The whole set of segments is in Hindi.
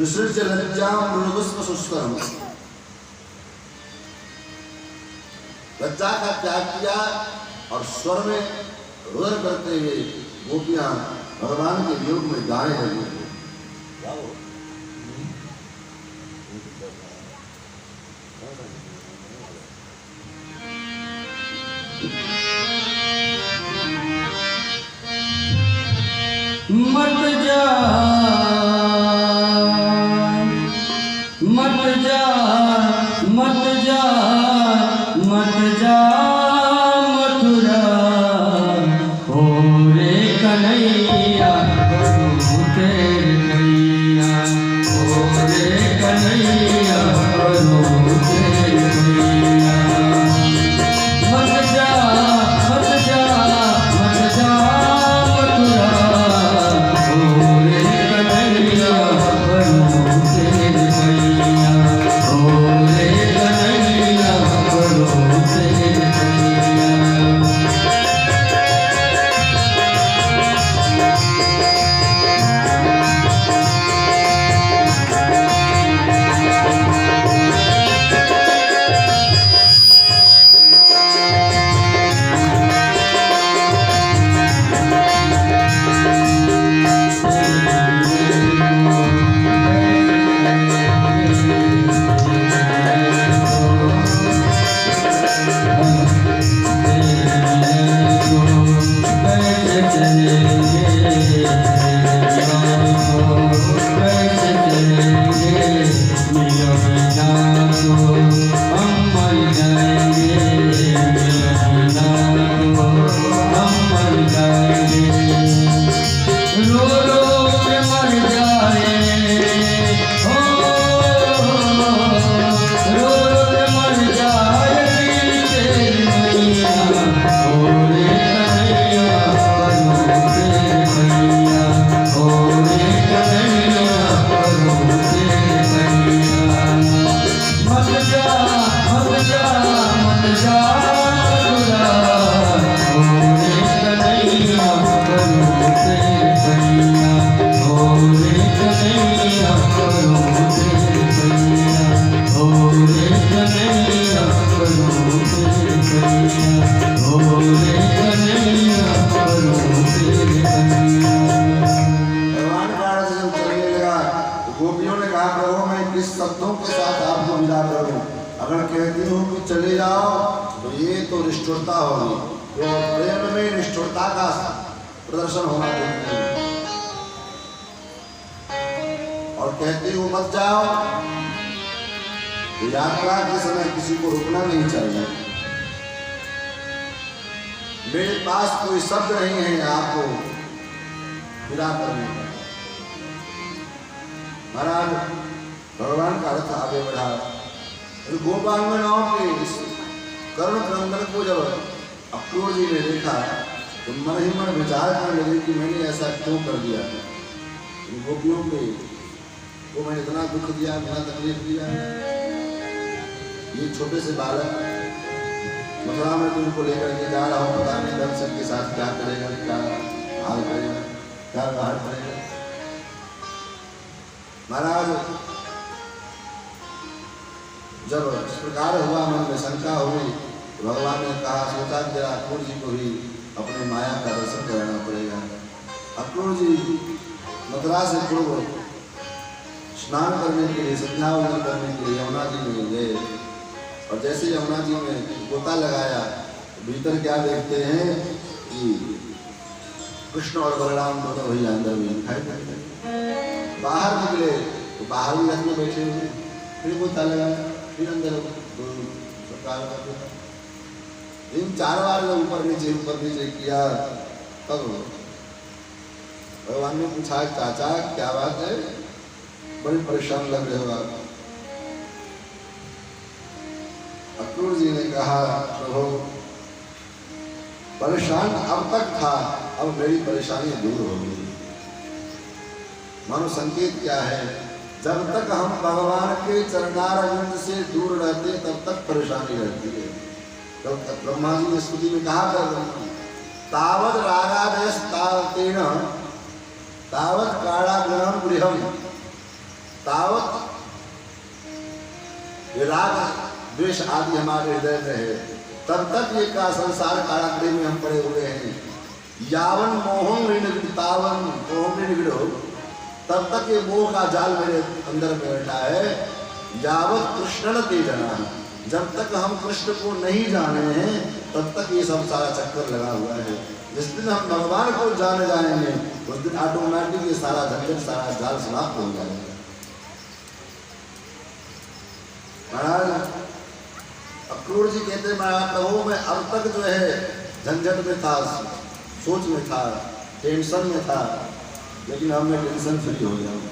विसृज्य लज्जां मृदुस्व सुस्तरम, लज्जा का त्याग किया और स्वर में रुदन करते हुए गोपियां भगवान के वियोग में गाने लगी। मत जा मत जा मत जा मत जा मथुरा, हो रे कन्हैया प्रभु तेरे मैया, हो रे कन्हैया प्रभु तेरे मैया। मत जा मत जा मत जा मथुरा, हो रे कन्हैया प्रभु तेरे मैया, हो रे कन्हैया प्रभु तेरे मैया। गोपियों ने कहा प्रभु मैं किस शब्दों के साथ आपको विदा करूं? अगर कहती हूँ कि चले जाओ तो ये तो निष्ठुरता होगी, तो प्रेम में निष्ठुरता का प्रदर्शन होना चाहिए। और कहती हूँ मत जाओ तो यात्रा के समय किसी को रुकना नहीं चाहिए। मेरे पास कोई शब्द नहीं है आपको विदा करने का। महाराज भगवान का रथ आगे बढ़ा। गोपांगनाओं के इस कर्ण क्रंदन को जब अक्रूर जी ने देखा तो मन ही मन विचार करने लगे कि मैंने ऐसा क्यों कर दिया, इन गोपियों के को मैंने इतना दुख दिया, इतना तकलीफ दिया। ये छोटे से बालक मथुरा में तुमको लेकर के जा रहा हूँ, पता नहीं दर्शन के साथ क्या करेगा, क्या हाल करेगा, क्या बाहर करेगा। महाराज जब इस प्रकार हुआ, मन में शंका हुई, तो भगवान ने कहा सोचा कि जरा अक्रूर जी को भी अपने माया का दर्शन कराना पड़ेगा। अक्रूर जी मथुरा से पूर्व स्नान करने के लिए, संध्यावंदन करने के लिए यमुना जी में गए और जैसे यमुना जी में गोता लगाया तो भीतर क्या देखते हैं कि कृष्ण और बलराम दोनों वही अंदर में दिखाई देते हैं। बाहर निकले तो बाहर भी रथ में बैठे हुए, फिर गोता लगाया, फिर अंदर इन 4 बार जब ऊपर नीचे किया तब भगवान ने पूछा चाचा क्या बात है, बड़ी परेशान लग रहे हो आप। अक्रूर जी ने कहा प्रभु परेशान अब तक था, अब मेरी परेशानी दूर हो गई। मानो संकेत क्या है, जब तक हम भगवान के चरणारविंद से दूर रहते तब तक परेशानी रहती है। तो ब्रह्मा जी ने स्तुति में कहा तावद रागादयस तावतेन तावद कारागृहं गृहम् तावत ये राग द्वेष आदि हमारे हृदय में है, तब तक ये का संसार कारागृह में हम पड़े हुए हैं। यावन मोहम ऋण तावन मोहम ऋण, तब तक ये मोह का जाल मेरे अंदर में बैठा है। यावत कृष्ण के जना, जब तक हम कृष्ण को नहीं जाने हैं तब तक ये सब सारा चक्कर लगा हुआ है। जिस दिन हम भगवान को जाने जाएंगे उस दिन ऑटोमेटिक ये सारा झंझट सारा जाल समाप्त हो जाएगा। महाराज अक्रूर जी कहते महाराज प्रभु मैं अब तक जो है झंझट में था, सोच में था, टेंशन में था, लेकिन अब मैं टेंशन फ्री हो गया हूँ।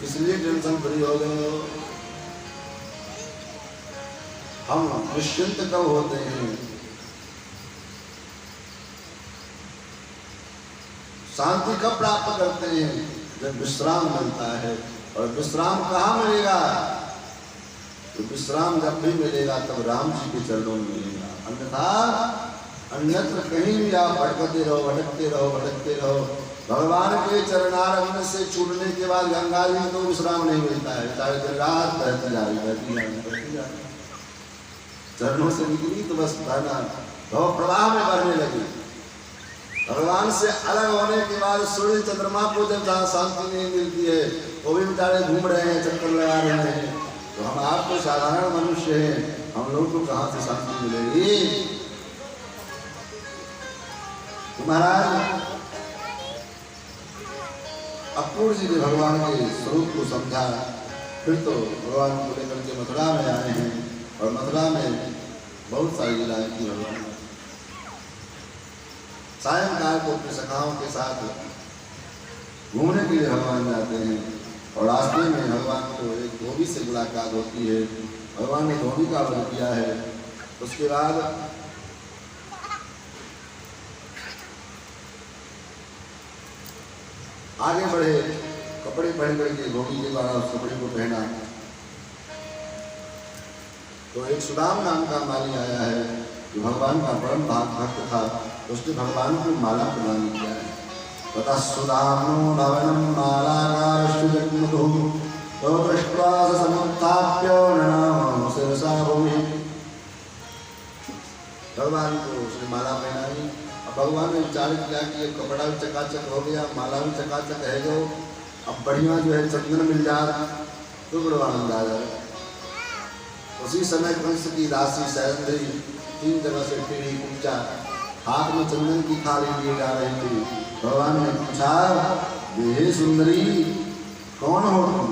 इसलिए टेंशन फ्री हो गए हो। हम निश्चिंत कब होते हैं, शांति कब प्राप्त करते हैं, जब विश्राम मिलता है। और विश्राम कहाँ मिलेगा, तो विश्राम जब भी मिलेगा तब राम जी के चरणों में मिलेगा, अन्यथा अन्यत्र कहीं भी आप भटकते रहो भटकते रहो भटकते रहो। भगवान के चरणारविंद से छूटने के बाद गंगा जी को विश्राम नहीं मिलता है, चाहे दिन रात बहती जा रही। चरणों से निकली तो बस बहना भव प्रवाह में बहने लगी। भगवान से अलग होने के बाद सूर्य चंद्रमा को जब जहाँ शांति नहीं मिलती है वो भी बेचारे घूम रहे हैं, चक्कर लगा रहे हैं। तो हम आप तो साधारण मनुष्य हैं, हम लोग को कहाँ से शांति मिलेगी। तो महाराज अक्रूर जी ने भगवान के स्वरूप को समझा, फिर तो भगवान को लेकर के मथुरा में आए हैं और मथुरा में बहुत सारी लीलाएं की भगवान। सायंकाल को अपने सखाओं के साथ घूमने के लिए भगवान जाते हैं और रास्ते में भगवान को एक धोबी से मुलाकात होती है। भगवान ने धोबी का वध किया है। उसके बाद आगे बढ़े, कपड़े पहन करके धोबी के द्वारा उस कपड़े को पहना। तो एक सुदाम नाम का माली आया है जो भगवान का परम भक्त था, उसने भगवान को माला प्रदान किया है। ततः सुदामो नवनम मालाकार सुजग्मधु तो दृष्ट्वा समुत्थाप्य ननाम शिरसा भूमि। भगवान को उसने माला पहनाई। अब भगवान ने विचार किया कि ये कपड़ा भी चकाचक हो गया, माला भी चकाचक है, जो अब बढ़िया जो है चंदन मिल जाए तो बड़ा आनंद आ जाए। उसी समय कंस की दासी सैरंध्री 3 जगह से टेढ़ी पूछा, हाथ में चंदन की थाली लिए जा रही थी। भगवान ने पूछा, हे सुंदरी कौन हो तुम?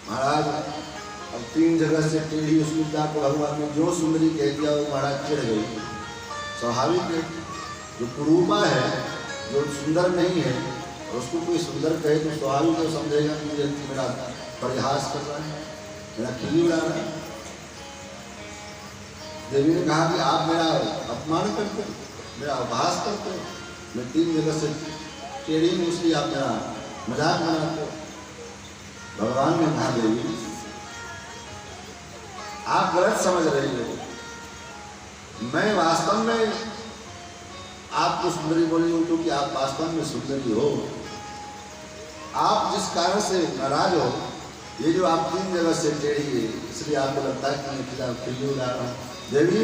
महाराज अब 3 जगह से टेढ़ी उस मुद्दा को भगवान ने जो सुंदरी कह दिया वो महाराज चिढ़ गई। स्वाभाविक है, जो कुरूपा है, जो सुंदर नहीं है, उसको कोई सुंदर कहे तो स्वाभाविक है समझेगा कि ये मेरा परिहास कर रहा है, मेरा खिल्ली उड़ा रहा है। देवी ने कहा कि आप मेरा अपमान करते हो, मेरा उपहास करते हो, मैं 3 जगह से टेढ़ी हूँ इसलिए आप मेरा मजाक बनाते हो। भगवान ने कहा देवी आप गलत समझ रही हो, मैं वास्तव में आपको सुंदरी बोली हूँ क्योंकि आप वास्तव में सुंदरी हो। आप जिस कारण से नाराज हो, ये जो आप 3 जगह से टेढ़ी है इसलिए आपको लगता है कि मैं खिलाफ खिल्ली उड़ा रहा हूँ। देवी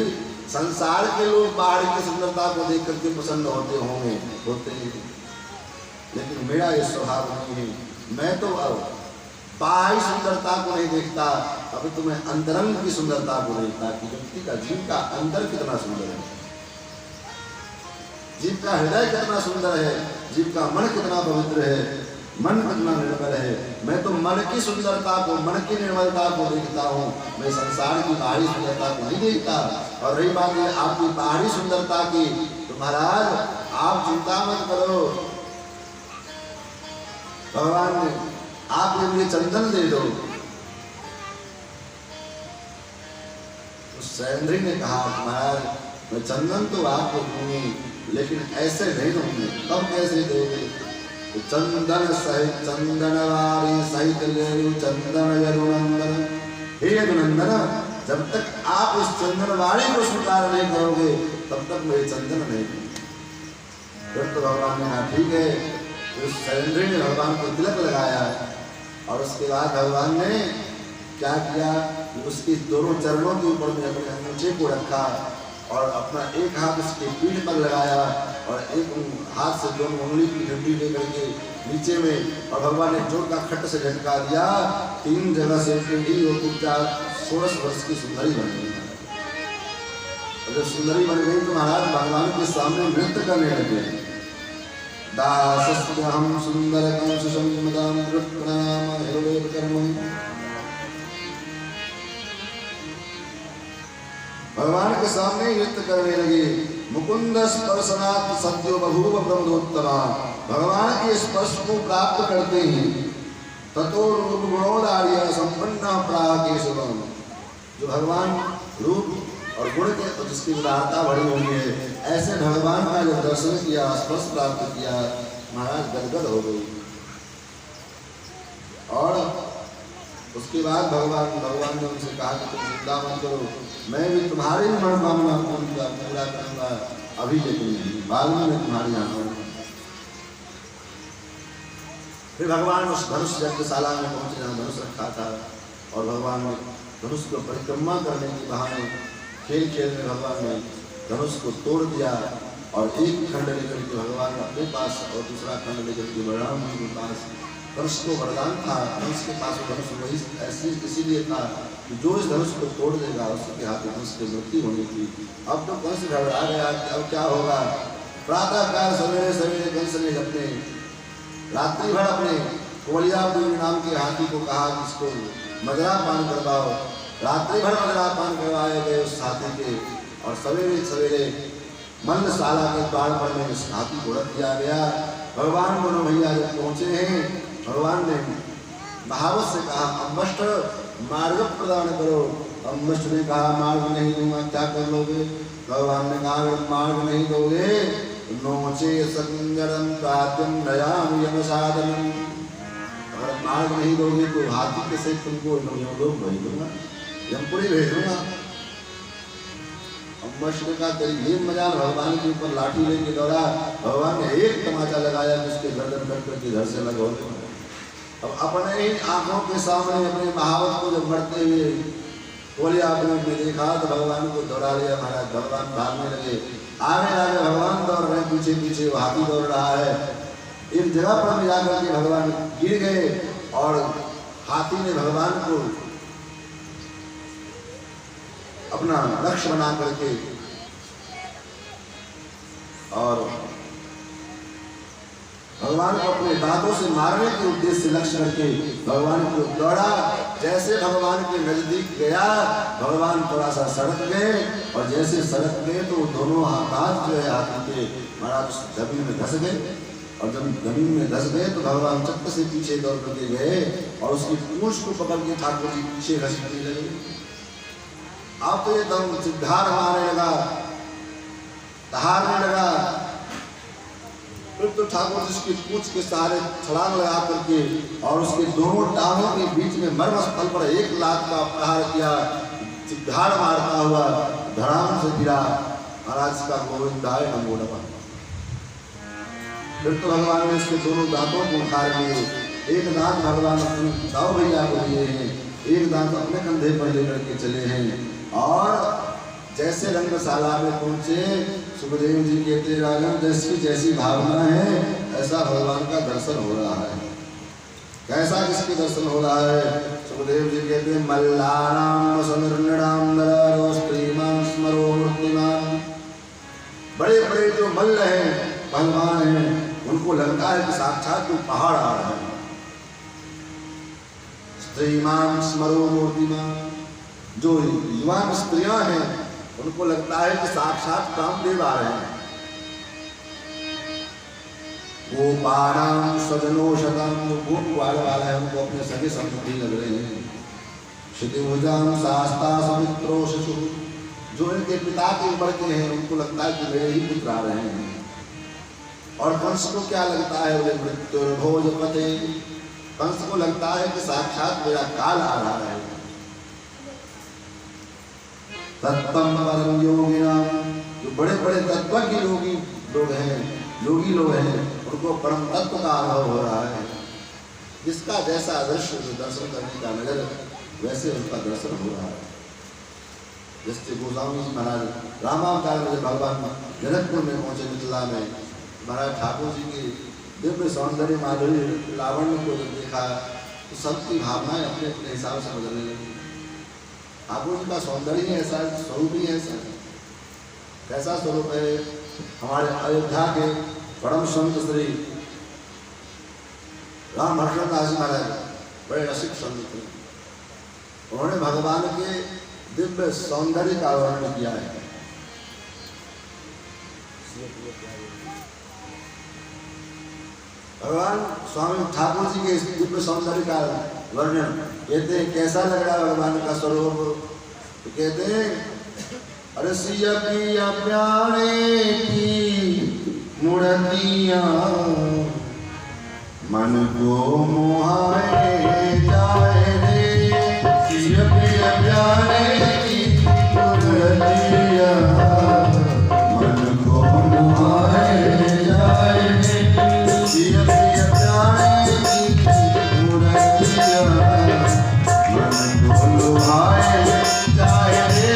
संसार के लोग बाहर की सुंदरता को देख करके प्रसन्न होते हैं, लेकिन मेरा ये स्वभाव नहीं है। मैं तो अब बाहरी सुंदरता को नहीं देखता, अभी तो मैं अंतरंग की सुंदरता को देखता कि व्यक्ति का जीव का अंदर कितना सुंदर है, जीव का हृदय कितना सुंदर है, जीव का मन कितना पवित्र है, मन कितना निर्मल है। मैं तो मन की सुंदरता को, मन की निर्मलता को देखता हूँ, मैं संसार की बाहरी सुंदरता को नहीं देखता। और रही बात है आपकी बाहरी सुंदरता की, तो महाराज आप चिंता मत करो, भगवान ने आप ये मुझे चंदन दे दो। उस सैंद्री ने कहा महाराज मैं चंदन तो आपको दूंगी, लेकिन ऐसे नहीं दूंगी। तब कैसे दोगे? तो चंदन सहित चंदनवारी सहित ले चंदन यदुनंदन। हे यदुनंदन, जब तक आप उस चंदनवारी को स्वीकार नहीं करोगे तब तक मैं चंदन नहीं दूंगी। फिर तो भगवान ने कहा ठीक है, फिर शैलेंद्री ने भगवान को तिलक लगाया और उसके बाद भगवान ने क्या किया, उसके दोनों चरणों के ऊपर में अपने अंगूठे को रखा और अपना एक हाथ उसके पीठ पर लगाया और एक हाथ से दोनों उंगली की डंडी लेकर के नीचे में, और भगवान ने जोर का खट से झटका दिया। 3 जगह से पिंडी वो 16 वर्ष की सुंदरी बन गई। और जब सुंदरी बन गई तो महाराज भगवान के सामने नृत्य करने लगे। दासस्त्यहं सुंदरकं सुषमदां कृष्णाम हिरवेद कर्म। भगवान के सामने नृत्य करने लगे। मुकुंद स्पर्शनात् सद्यो बभूव प्रमदोत्तमा। भगवान के स्पर्श को प्राप्त करते ही ततो रूप गुणोदार्य संपन्न प्राकेशवम। जो भगवान रूप और गुण के जिसकी उदारता बड़ी हुई है, ऐसे भगवान का जब दर्शन किया, स्पर्श प्राप्त किया, महाराज गदगद हो गई। और उसके बाद भगवान ने उनसे कहा कि तुम चिंता मत करो, मैं भी तुम्हारी मनोकामना पूरा करूंगा, अभी लेकिन नहीं, बाद में मैं तुम्हारी यहाँ आऊंगा। फिर भगवान उस धनुष यज्ञशाला में पहुंचे जहाँ धनुष रखा था, और भगवान ने धनुष को परिक्रमा करने के बहाने खेल में भगवान ने धनुष को तोड़ दिया और एक खंड लेकर के भगवान अपने पास और दूसरा खंड लेकर के बलराम जी के पास। धनुष को वरदान था, धनुष के पास धनुष वही ऐसी इसीलिए था कि जो इस धनुष को तोड़ देगा उसके हाथ में धनुष की मृत्यु होनी थी। अब तो कंस घबरा गया कि अब क्या होगा। प्रातःकाल सवेरे सवेरे कंस ने अपने रात्रि भर अपने कोलिया नाम के हाथी को कहा कि इसको मदरा पान करवाओ। रात्रि भर मदरा पान करवाए गए उस हाथी के, और सवेरे सवेरे मल्लशाला के द्वार पर में उस हाथी को रख दिया गया। भगवान दोनों भैया जब पहुंचे हैं, भगवान ने महावत से कहा अम्बष्ट मार्ग प्रदान करो। अम्बष्ट ने कहा मार्ग नहीं दूंगा, क्या कर लोगे। भगवान ने कहा अगर मार्ग नहीं दोगे नोचे संगरम प्रात्यम नयाम यम साधनम। अगर मार्ग नहीं दोगे तो हाथी के से तुमको लोग भेज दूंगा, यमपुरी भेज दूंगा। अम्बष्ट ने कहा तेरी ये मजाल, भगवान के ऊपर लाठी लेके दौड़ा। भगवान ने एक तमाचा लगाया कि उसके गर्दन कट करके घर से अलग हो गए। अब अपने ही आंखों के सामने अपने महावत को जब मरते हुए बोलिया आपने देखा तो भगवान को दौड़ा लिया। महाराज भगवान भागने लगे, आगे आगे भगवान दौड़ रहे, पीछे पीछे वो हाथी दौड़ रहा है। एक जगह पर जाकर के भगवान गिर गए और हाथी ने भगवान को अपना लक्ष्य बना करके और भगवान को अपने दांतों से मारने के उद्देश्य से लक्ष्य करके भगवान को दौड़ा। जैसे भगवान के नजदीक गया, भगवान थोड़ा सा सड़क गए, और जैसे सड़क गए तो दोनों हाथ जो है हाथी के महाराज जमीन में धस गए। और जब जमीन में धस गए तो भगवान चक्कर से पीछे दौड़ करके गए और उसकी पूंछ को पकड़ के ठाकुर जी पीछे घसीटने लगे। अब तो ये दम सिद्धार मारने लगा, दहाड़ने लगा। फिर तो ठाकुर जी उसकी पूंछ के सहारे छलांग लगा करके और उसके दोनों टांगों के बीच में मर्म स्थल पर 1 लाख का प्रहार किया। सिद्धार मारता हुआ धड़ाम से गिरा। महाराज का गोविंदाय नमो नमः। फिर तो भगवान ने इसके दोनों दांतों को उखाड़ लिए। एक दांत भगवान अपने दाऊ भैया को लिए हैं, एक दांत अपने कंधे पर लेकर के चले हैं। और जैसे रंगशाला में पहुंचे, सुखदेव जी कहते राजन जैसी जैसी भावना है ऐसा भगवान का दर्शन हो रहा है। कैसा किसके दर्शन हो रहा है। सुखदेव जी कहते मल्लानाम समिर्णाम नरस्त्रीमान स्मरो मूर्तिमान। बड़े बड़े जो मल्ल हैं, पहलवान हैं, उनको लगता है कि साक्षात कोई पहाड़ आ रहा है। स्त्रीमान स्मरो मूर्तिमान, जो युवान स्त्रियां हैं उनको लगता है कि साक्षात कामदेव आ रहे हैं। गोपाणाम स्वजनोषतम, जो गोप वाला है उनको अपने सगे संबंधी लग रहे हैं। क्षितिभुजाम शास्ता समित्रो शिशु, जो इनके पिता के उम्र के हैं उनको लगता है कि मेरे ही पुत्र आ रहे हैं। और कंस को क्या लगता है, बोले मृत्युर्भोजपते, कंस को लगता है कि साक्षात मेरा काल आ रहा है। तत्वम परम योगिनाम, जो बड़े बड़े तत्व के योगी लोग हैं, उनको परम तत्व का अनुभव हो रहा है। जिसका जैसा दृश्य दर्शन करने का नजर वैसे उनका दर्शन हो रहा है। जैसे गोस्वामी जी महाराज रामावतार में भगवान जनकपुर में पहुंचे मिथिला में, महाराज ठाकुर जी की दिव्य सौंदर्य माधुर्य लावण्य को जब देखा तो सबकी भावनाएं अपने अपने हिसाब से बदलने लगी। ठाकुर जी का सौंदर्य ही ऐसा है, स्वरूप ही ऐसा है। कैसा स्वरूप है? हमारे अयोध्या के परम संत श्री राम हर्षदास जी महाराज बड़े रसिक संत थे। उन्होंने भगवान के दिव्य सौंदर्य का वर्णन किया है। भगवान स्वामी ठाकुर जी के दिव्य सौंदर्य का वर्णन कहते हैं कैसा लग रहा है भगवान का स्वरूप, तो कहते हैं अरे सिया पिया प्यारे की मूर्तियां मन को मोहाए जाए रे, सिया पिया प्यारे की मूर्तियां मन को मोहाए जाए रे, सिया पिया प्यारे की मूर्तियां मन को मोहाए जाए रे,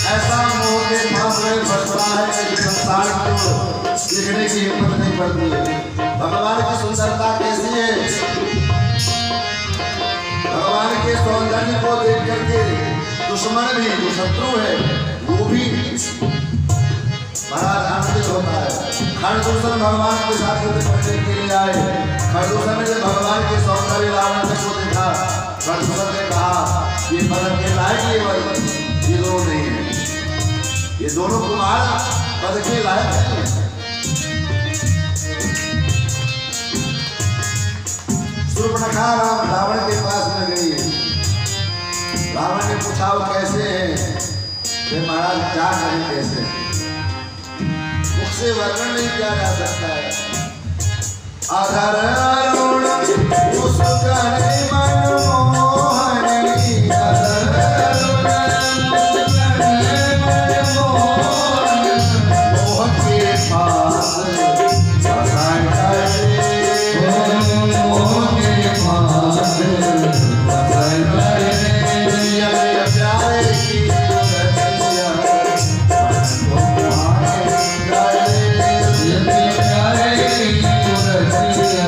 ऐसा मोह के फांस में फंसता है कि संसार को देखने की हिम्मत नहीं पड़ती है। भगवान की सुंदरता कैसी है, भगवान के सौंदर्य को देख करके दुश्मन भी, जो शत्रु है वो भी महाराज आनंदित होता है। खरदूषण भगवान के साथ युद्ध करने के लिए आए। खरदूषण ने भगवान के सौंदर्य लावण्य को देखा। खरदूषण ने कहा ये पद के लायक ये दोनों नहीं है, ये दोनों कुमार पद के लायक नहीं है। शूर्पणखा रावण के पास में गई है। रावण ने पूछा वो कैसे हैं? वे महाराज क्या करें कैसे, मुख से वर्णन नहीं किया जा सकता है। आधार अरुण मुस्काने मनमोहनी, आधार अरुण मुस्काने मनमोहनी, मोह के पास सहाय करे, मोह के पास सहाय करे, प्यारे की रतिया प्यारे की रतिया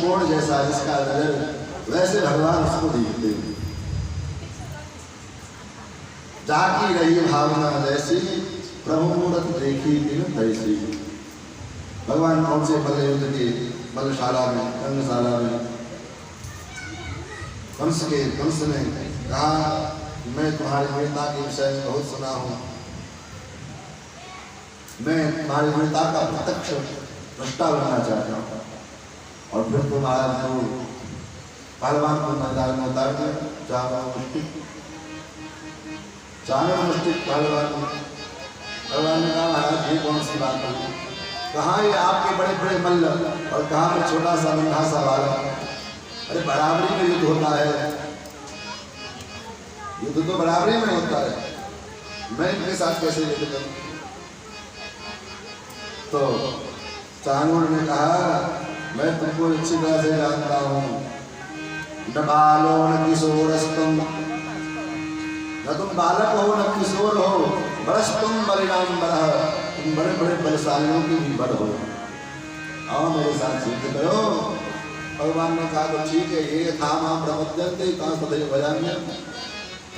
त्रिकोण जैसा जिसका नजर वैसे भगवान उसको देखते हैं। जाकी रही भावना जैसी प्रभु मूरत देखी दिन तैसी। भगवान कौन से मल्ल युद्ध के मल्लशाला में रंगशाला में कंस ने कहा मैं तुम्हारी वीरता के विषय में बहुत सुना हूँ, मैं तुम्हारी वीरता का प्रत्यक्ष दृष्टा बनना चाहता हूँ। और फिर तुम महाराज को पहलवान को मैदान में उतार दिया, चाणक्य मुष्टिक पहलवान ने कहा महाराज ये कौन सी बात है, कहाँ ये आपके बड़े बड़े मल्ल और कहाँ पे छोटा सा नन्हा सा बालक। अरे बराबरी में युद्ध होता है, युद्ध तो बराबरी में होता है, मैं इनके साथ कैसे युद्ध करूं। तो चाणूर ने कहा मैं तुमको अच्छी तरह से जानता हूं, न बालो न किशोरस्तुम, न तुम बालक हो न किशोर हो, बरस्तुम बलिराम बरह, तुम बड़े बड़े बलशालियों के भी बड़ हो, आओ मेरे साथ युद्ध करो। भगवान ने कहा तो ठीक है, ये था मां प्रपद्यन्ते कहां तथैव भजाम्य,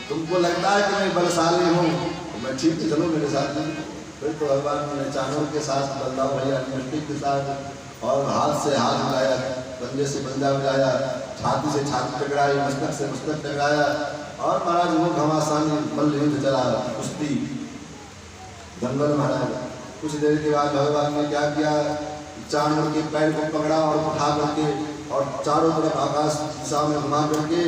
तुमको लगता है कि मैं बलशाली हूँ तो मैं ठीक है, चलो मेरे साथ। फिर तो भगवान ने चाणूर के साथ बलदाव भैया मुष्टिक के साथ और हाथ से हाथ मिलाया, पंजे से पंजा मिलाया, छाती से छाती टकराई, मस्तक से मस्तक टकराया और महाराज वो घमासानी मल्ल युद्ध चला, कुश्ती दंगल महाराज। कुछ देर के बाद भगवान ने क्या किया, चाणूर के पैर को पकड़ा और उठा करके और चारों तरफ आकाश दिशा में घुमा करके